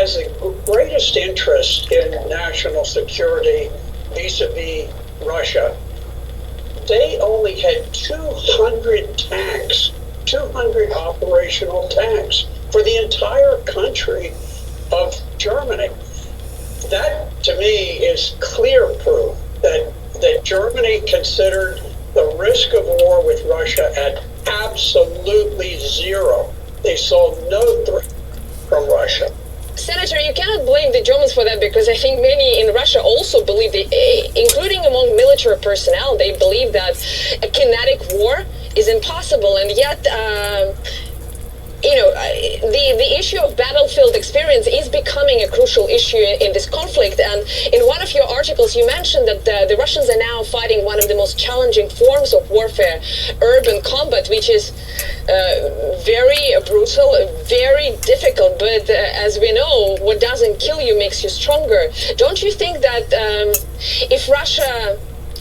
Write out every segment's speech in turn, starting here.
has the greatest interest in national security vis-a-vis Russia. They only had 200 tanks, 200 operational tanks for the entire country of Germany. That, to me, is clear proof that Germany considered the risk of war with Russia at absolutely zero. They saw no threat from Russia. Senator, you cannot blame the Germans for that, because I think many in Russia also believe, including among military personnel, they believe that a kinetic war is impossible. And yet, the issue of battlefield experience is becoming a crucial issue in this conflict. And in one of your articles, you mentioned that the Russians are now fighting one of the most challenging forms of warfare, urban combat, which is very brutal, very difficult. But as we know, what doesn't kill you makes you stronger. Don't you think that if Russia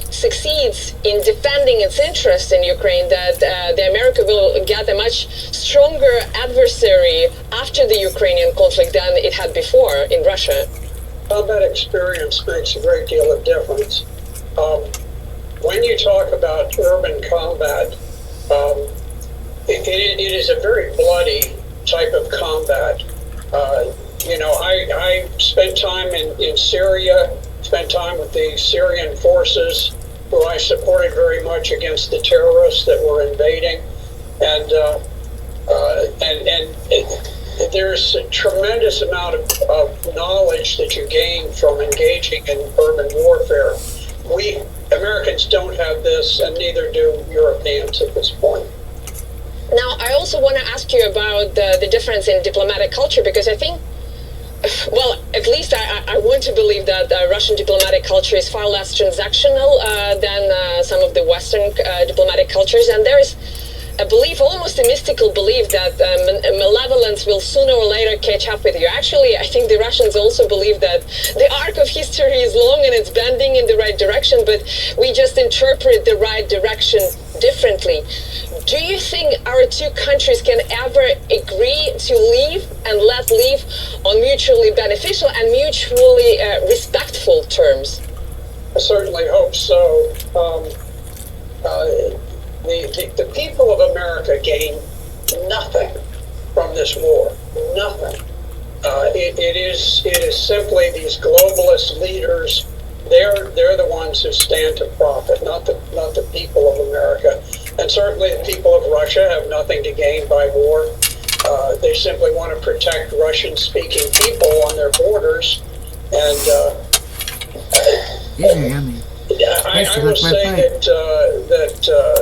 succeeds in defending its interest in Ukraine, that the America will get a much stronger adversary after the Ukrainian conflict than it had before in Russia? Combat experience makes a great deal of difference. When you talk about urban combat, it is a very bloody type of combat. I spent time in Syria, spent time with the Syrian forces, who I supported very much against the terrorists that were invading, and there's a tremendous amount of knowledge that you gain from engaging in urban warfare. We Americans don't have this, and neither do Europeans at this point. Now, I also want to ask you about the difference in diplomatic culture, because I think, well, at least I want to believe that Russian diplomatic culture is far less transactional than some of the Western diplomatic cultures. And there is a belief, almost a mystical belief, that malevolence will sooner or later catch up with you. Actually, I think the Russians also believe that the arc of history is long and it's bending in the right direction, but we just interpret the right direction differently. Do you think our two countries can ever agree to leave and let leave on mutually beneficial and mutually respectful terms? I certainly hope so. The people of America gain nothing from this war. Nothing. It is simply these globalist leaders. They're the ones who stand to profit, not the people of America. And certainly the people of Russia have nothing to gain by war. They simply want to protect Russian-speaking people on their borders. And I will say that